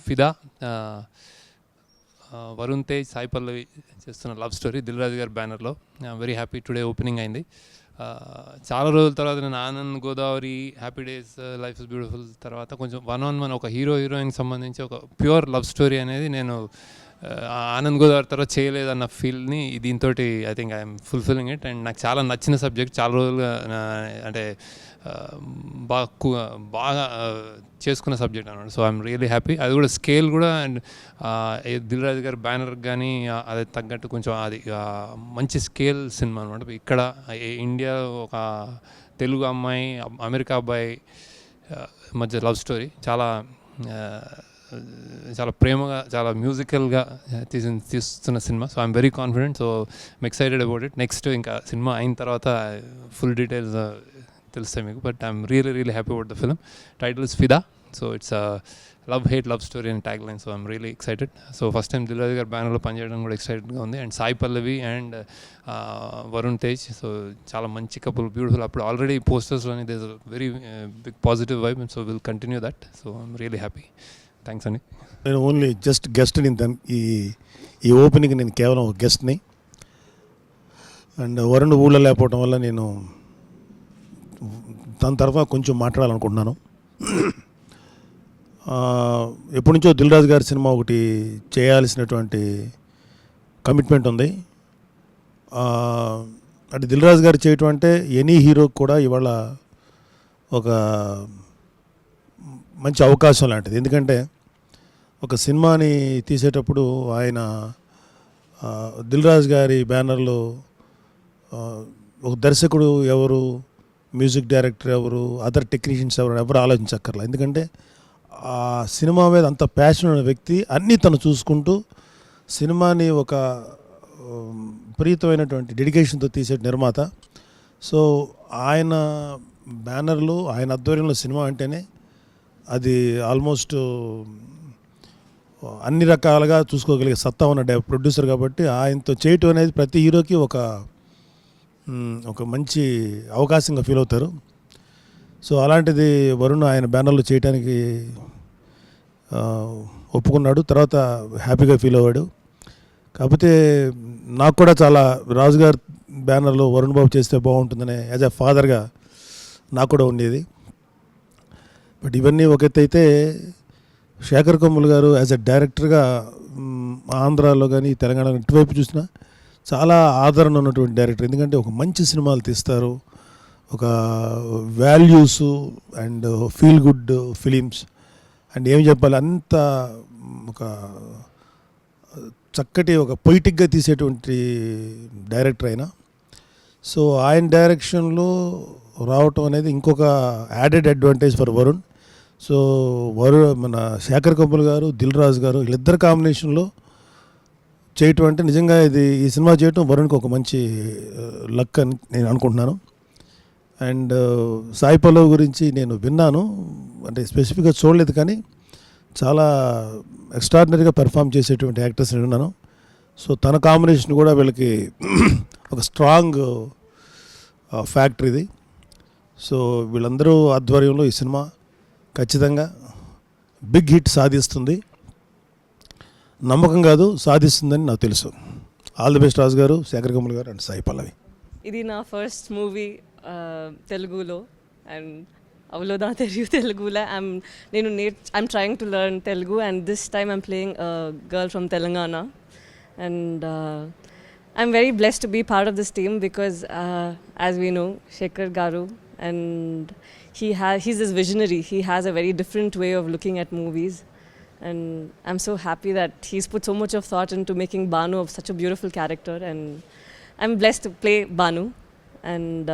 ఫిదా, వరుణ్ తేజ్, సాయి పల్లవి చేస్తున్న love story Dil Raju గారి బ్యానర్లో. వెరీ హ్యాపీ, టుడే ఓపెనింగ్ అయింది. చాలా రోజుల తర్వాత నేను Anand, Godavari, happy days, life is beautiful తర్వాత కొంచెం వన్ ఒక హీరోయిన్కి సంబంధించి ఒక ప్యూర్ లవ్ స్టోరీ అనేది నేను ఆనంద్, గోదావరి తర్వాత చేయలేదన్న ఫీల్ని దీంతో I think I'm fulfilling it. And నాకు చాలా నచ్చిన సబ్జెక్ట్, చాలా రోజులుగా అంటే బాగా చేసుకున్న సబ్జెక్ట్ అన్నమాట. So I'm really happy. అది కూడా స్కేల్ కూడా, అండ్ దిల్ రాజు గారి బ్యానర్ కానీ అది తగ్గట్టు కొంచెం అది మంచి స్కేల్ సినిమా అనమాట. ఇక్కడ ఇండియా ఒక తెలుగు అమ్మాయి, అమెరికా అబ్బాయి మధ్య లవ్ స్టోరీ చాలా చాలా ప్రేమగా, చాలా మ్యూజికల్గా తీస్తున్న సినిమా. So I'm very confident. So I'm excited about it. Next ఇంకా సినిమా అయిన తర్వాత ఫుల్ డీటెయిల్స్ తెలుస్తాయి మీకు. But I'm really happy about the film. Title is Fidaa. So it's love story and tag line. So I'm really excited. So first time Dil Raju గారి బ్యానర్లో పనిచేయడం కూడా ఎక్సైటెడ్గా ఉంది. And Sai Pallavi and Varun Tej, so చాలా మంచి కపుల్, బ్యూటిఫుల్. అప్పుడు ఆల్రెడీ పోస్టర్స్లోని there is very big positive vibe, and so will continue that. So I'm really happy. Thanks అండి. నేను ఓన్లీ జస్ట్ గెస్ట్ని, ఈ ఓపెనింగ్ నేను కేవలం ఒక గెస్ట్ని. అండ్ వరుణ్ ఊళ్ళో లేకపోవడం వల్ల నేను తన తరఫున కొంచెం మాట్లాడాలనుకుంటున్నాను. ఎప్పటి నుంచో దిల్ రాజు గారి సినిమా ఒకటి చేయాల్సినటువంటి కమిట్మెంట్ ఉంది. అంటే దిల్ రాజు గారు చేయటం అంటే ఎనీ హీరోకి కూడా ఇవాళ ఒక మంచి అవకాశం లాంటిది. ఎందుకంటే ఒక సినిమాని తీసేటప్పుడు ఆయన దిల్ రాజు గారి బ్యానర్లో ఒక దర్శకుడు ఎవరు, మ్యూజిక్ డైరెక్టర్ ఎవరు, అదర్ టెక్నీషియన్స్ ఎవరు ఆలోచించక్కర్లా. ఎందుకంటే ఆ సినిమా మీద అంత ప్యాషన్ ఉన్న వ్యక్తి అన్నీ తను చూసుకుంటూ సినిమాని ఒక విపరీతమైనటువంటి డెడికేషన్తో తీసే నిర్మాత. సో ఆయన బ్యానర్లో, ఆయన ఆధ్వర్యంలో సినిమా అంటేనే అది ఆల్మోస్ట్ అన్ని రకాలుగా చూసుకోగలిగే సత్తా ఉన్న ప్రొడ్యూసర్ కాబట్టి ఆయనతో చేయటం అనేది ప్రతి హీరోకి ఒక మంచి అవకాశంగా ఫీల్ అవుతారు. సో అలాంటిది వరుణ్ ఆయన బ్యానర్లో చేయడానికి ఒప్పుకున్నాడు. తర్వాత హ్యాపీగా ఫీల్ అవ్వాడు. కాకపోతే నాకు కూడా చాలా రాజుగారి బ్యానర్లో వరుణ్ బాబు చేస్తే బాగుంటుందనే యాజ్ ఎ ఫాదర్గా నాకు కూడా ఉండేది. బట్ ఇవన్నీ ఒక ఎత్తు అయితే, శేఖర్ కమ్ముల్ గారు యాజ్ ఎ డైరెక్టర్గా ఆంధ్రాలో కానీ తెలంగాణలో ఇటువైపు చూసినా చాలా ఆదరణ ఉన్నటువంటి డైరెక్టర్. ఎందుకంటే ఒక మంచి సినిమాలు తీస్తారు, ఒక values and feel good films, and ఏం చెప్పాలి, అంత ఒక చక్కటి ఒక పొయిటిక్గా తీసేటువంటి డైరెక్టర్ అయినా. సో ఆయన డైరెక్షన్లో రావటం అనేది ఇంకొక added advantage for Varun. So మన శేఖర్ కమ్ముల్ గారు, దిల్ రాజు గారు వీళ్ళిద్దరు కాంబినేషన్లో చేయటం అంటే నిజంగా ఈ సినిమా చేయటం వరుణ్కి ఒక మంచి లక్ అని నేను అనుకుంటున్నాను. అండ్ సాయి పల్లవి గురించి నేను విన్నాను, అంటే స్పెసిఫిక్గా చూడలేదు, కానీ చాలా ఎక్స్ట్రాడినరీగా పెర్ఫామ్ చేసేటువంటి యాక్టర్స్ నేను విన్నాను. సో తన కాంబినేషన్ కూడా వీళ్ళకి ఒక స్ట్రాంగ్ ఫ్యాక్టర్ ఇది. సో వీళ్ళందరూ ఆధ్వర్యంలో ఈ సినిమా ఖచ్చితంగా బిగ్ హిట్ సాధిస్తుంది. నమ్మకం కాదు, సాధిస్తుందని నాకు తెలుసు. ఆల్ ది బెస్ట్ రాజు గారు, శేఖర్ కమ్ముల్ గారు అండ్ సాయి పల్లవి. ఇది నా ఫస్ట్ మూవీ తెలుగులో, అండ్ అవలోదా తెలుగు తెలుగులో I'm trying to learn Telugu, and this time I'm playing a girl from Telangana, and I'm very blessed to be part of this team because as we know, Shekhar Garu, and he's this visionary. He has a very different way of looking at movies, and I'm so happy that he's put so much of thought into making Banu of such a beautiful character, and I'm blessed to play Banu and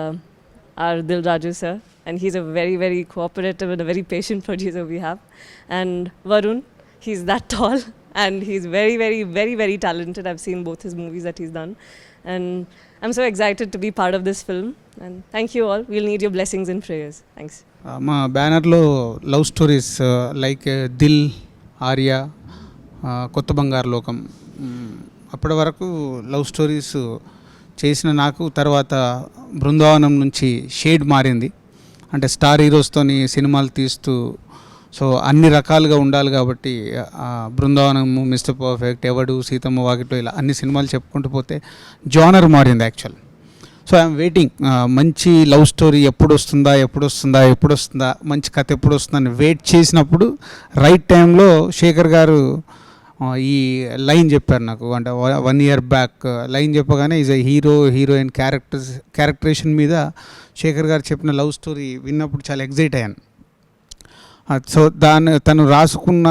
our Dil Raju sir, and he's a very, very cooperative and a very patient producer we have. And Varun, he's that tall and he's very, very, very, very talented. I've seen both his movies that he's done, and I'm so excited to be part of this film, and thank you all. We'll need your blessings and prayers. Thanks. మా బ్యానర్లో love stories like they'll, Arya, కొత్త బంగారు లోకం, అప్పటి వరకు love stories చేసిన నాకు తర్వాత బృందావనం నుంచి షేడ్ మారింది. అంటే స్టార్ హీరోస్తోని సినిమాలు తీస్తూ సో అన్ని రకాలుగా ఉండాలి కాబట్టి బృందావనము, మిస్టర్ పర్ఫెక్ట్, ఎవడు, సీతమ్మ వాకిట్లో ఇలా అన్ని సినిమాలు చెప్పుకుంటూ పోతే జానర్ మారింది యాక్చువల్. సో ఐఎమ్ వెయిటింగ్, మంచి లవ్ స్టోరీ ఎప్పుడు వస్తుందా, మంచి కథ ఎప్పుడు వస్తుందని వెయిట్ చేసినప్పుడు రైట్ టైంలో శేఖర్ గారు ఈ లైన్ చెప్పారు నాకు. అంటే 1 year బ్యాక్ లైన్ చెప్పగానే ఈజ్ ఎ హీరోయిన్ క్యారెక్టరేషన్ మీద శేఖర్ గారు చెప్పిన లవ్ స్టోరీ విన్నప్పుడు చాలా ఎగ్జైట్ అయ్యాను. సో తను రాసుకున్న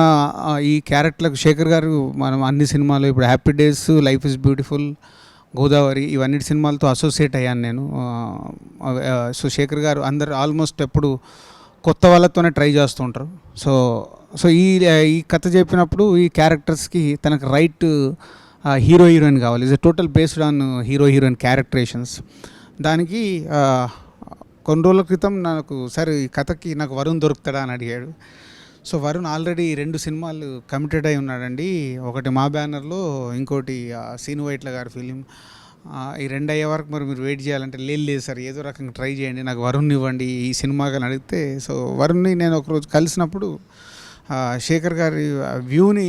ఈ క్యారెక్టర్లకు శేఖర్ గారు మనం అన్ని సినిమాలు ఇప్పుడు happy days, life is beautiful, Godavari ఇవన్నీ సినిమాలతో అసోసియేట్ అయ్యాను నేను. సో శేఖర్ గారు అందరు ఆల్మోస్ట్ ఎప్పుడు కొత్త వాళ్ళతోనే ట్రై చేస్తూ ఉంటారు. సో ఈ కథ చెప్పినప్పుడు ఈ క్యారెక్టర్స్కి తనకు రైట్ హీరోయిన్ కావాలి. Is total based on heroine characterisations. దానికి కొన్ని రోజుల క్రితం నాకు సరే ఈ కథకి నాకు వరుణ్ దొరుకుతాడా అని అడిగాడు. సో వరుణ్ ఆల్రెడీ 2 సినిమాలు కమిటెడ్ అయి ఉన్నాడండి. ఒకటి మా బ్యానర్లో, ఇంకోటి సీను వైట్ల గారి ఫిలిం. ఈ 2 అయ్యే వరకు మరి మీరు వెయిట్ చేయాలంటే లేదు సార్, ఏదో రకంగా ట్రై చేయండి, నాకు వరుణ్ ఇవ్వండి ఈ సినిమాకి అని అడిగితే, సో వరుణ్ని నేను ఒకరోజు కలిసినప్పుడు శేఖర్ గారి వ్యూని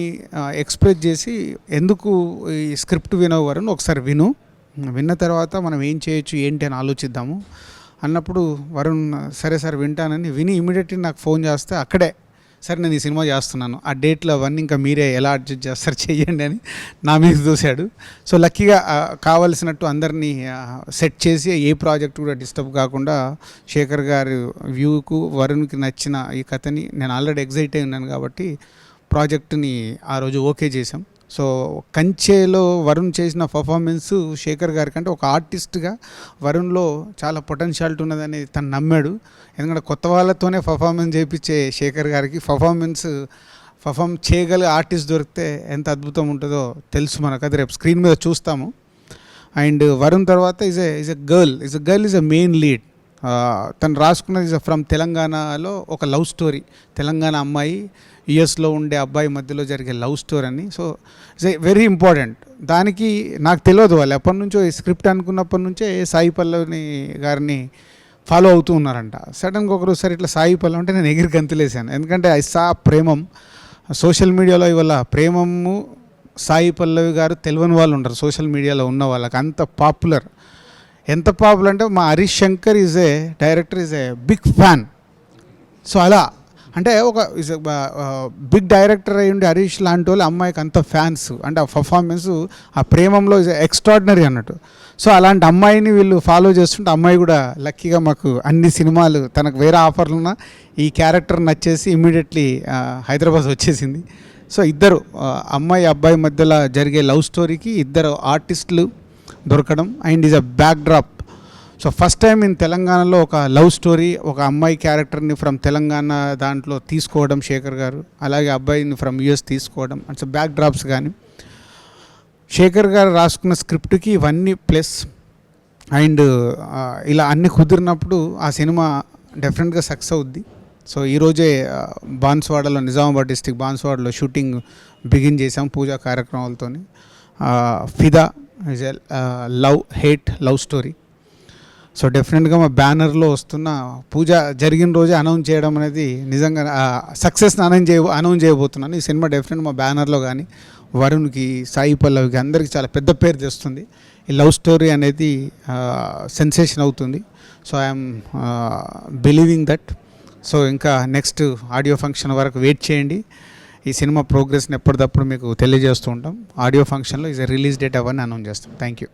ఎక్స్ప్రెస్ చేసి, ఎందుకు ఈ స్క్రిప్ట్ వినవు వరుణ్, ఒకసారి విన్న తర్వాత మనం ఏం చేయొచ్చు ఏంటి అని ఆలోచిద్దాము అన్నప్పుడు వరుణ్ సరే సార్ వింటానని విని ఇమీడియట్లీ నాకు ఫోన్ చేస్తే అక్కడే సరే నేను ఈ సినిమా చేస్తున్నాను, ఆ డేట్లో అవన్నీ ఇంకా మీరే ఎలా అడ్జస్ట్ చేస్తారు చెయ్యండి అని నా మీద చూశాడు. సో లక్కీగా కావలసినట్టు అందరినీ సెట్ చేసి ఏ ప్రాజెక్ట్ కూడా డిస్టర్బ్ కాకుండా శేఖర్ గారి వ్యూకు వరుణ్కి నచ్చిన ఈ కథని నేను ఆల్రెడీ ఎగ్జైట్ అయి ఉన్నాను కాబట్టి ప్రాజెక్ట్ని ఆ రోజు ఓకే చేసాం. సో కంచేలో వరుణ్ చేసిన పర్ఫార్మెన్స్ శేఖర్ గారి కంటే ఒక ఆర్టిస్ట్గా వరుణ్లో చాలా పొటెన్షియాలిటీ ఉన్నదని తను నమ్మాడు. ఎందుకంటే కొత్త వాళ్ళతోనే పర్ఫార్మెన్స్ చేయించే శేఖర్ గారికి పర్ఫామ్ చేయగల ఆర్టిస్ట్ దొరికితే ఎంత అద్భుతం ఉంటుందో తెలుసు మనకు. అది రేపు స్క్రీన్ మీద చూస్తాము. అండ్ వరుణ్ తర్వాత is a girl is a main lead. తను రాసుకున్నది ఫ్రమ్ తెలంగాణలో ఒక లవ్ స్టోరీ, తెలంగాణ అమ్మాయి యుఎస్లో ఉండే అబ్బాయి మధ్యలో జరిగే లవ్ స్టోరీ అని. So it's very important. దానికి నాకు తెలియదు, వాళ్ళు ఎప్పటి నుంచో ఈ స్క్రిప్ట్ అనుకున్నప్పటి నుంచే సాయి పల్లవి గారిని ఫాలో అవుతూ ఉన్నారంట. సడన్గా ఒకరోజు సరే ఇట్లా సాయి పల్లవి అంటే నేను ఎగిరి గంతులేసాను. ఎందుకంటే ఐ సా ప్రేమం సోషల్ మీడియాలో. ఇవాళ ప్రేమము సాయి పల్లవి గారు తెలియని వాళ్ళు ఉంటారు సోషల్ మీడియాలో ఉన్న వాళ్ళకి, అంత పాపులర్. ఎంత పాపులర్ అంటే మా Harish Shankar director is a big fan. So అలా అంటే ఒక బిగ్ డైరెక్టర్ అయి ఉండి హరీష్ లాంటి వాళ్ళు అమ్మాయికి అంత ఫ్యాన్స్. అంటే ఆ పర్ఫార్మెన్స్ ఆ ప్రేమంలో ఈజ్ ఎక్స్ట్రాడినరీ అన్నట్టు. సో అలాంటి అమ్మాయిని వీళ్ళు ఫాలో చేస్తుంటే అమ్మాయి కూడా లక్కీగా మాకు అన్ని సినిమాలు, తనకు వేరే ఆఫర్లు ఉన్నా ఈ క్యారెక్టర్ నచ్చేసి ఇమ్మీడియట్లీ హైదరాబాద్ వచ్చేసింది. సో ఇద్దరు అమ్మాయి అబ్బాయి మధ్యలో జరిగే లవ్ స్టోరీకి ఇద్దరు ఆర్టిస్టులు దొరకడం and is a back drop. So first time in తెలంగాణలో ఒక లవ్ స్టోరీ, ఒక అమ్మాయి క్యారెక్టర్ని ఫ్రమ్ తెలంగాణ దాంట్లో తీసుకోవడం శేఖర్ గారు, అలాగే అబ్బాయిని ఫ్రమ్ యుఎస్ తీసుకోవడం, అట్స్ బ్యాక్ డ్రాప్స్. కానీ శేఖర్ గారు రాసుకున్న స్క్రిప్ట్కి ఇవన్నీ ప్లస్ అండ్ ఇలా అన్నీ కుదిరినప్పుడు ఆ సినిమా డెఫినెట్గా సక్సెస్ అవుద్ది. సో ఈరోజే బాన్స్వాడలో, నిజామాబాద్ డిస్టిక్ బాన్స్వాడలో షూటింగ్ బిగిన్ చేసాం పూజా కార్యక్రమాలతో. ఫిదా is a love story. So డెఫినెట్గా మా బ్యానర్లో వస్తున్న పూజ జరిగిన రోజే అనౌన్స్ చేయడం అనేది నిజంగా సక్సెస్ని అనౌన్స్ చేయబోతున్నాను. ఈ సినిమా డెఫినెట్ మా బ్యానర్లో కానీ వరుణ్కి, సాయి పల్లవికి అందరికీ చాలా పెద్ద పేరు తెస్తుంది. ఈ లవ్ స్టోరీ అనేది సెన్సేషన్ అవుతుంది. So I'm believing that. So ఇంకా నెక్స్ట్ ఆడియో ఫంక్షన్ వరకు వెయిట్ చేయండి. ఈ సినిమా ప్రోగ్రెస్ని ఎప్పటికప్పుడు మీకు తెలియజేస్తూ ఉంటాం. ఆడియో ఫంక్షన్లో ఈజ్ రిలీజ్ డేట్ అవన్నీ అనౌన్స్ చేస్తాం. Thank you.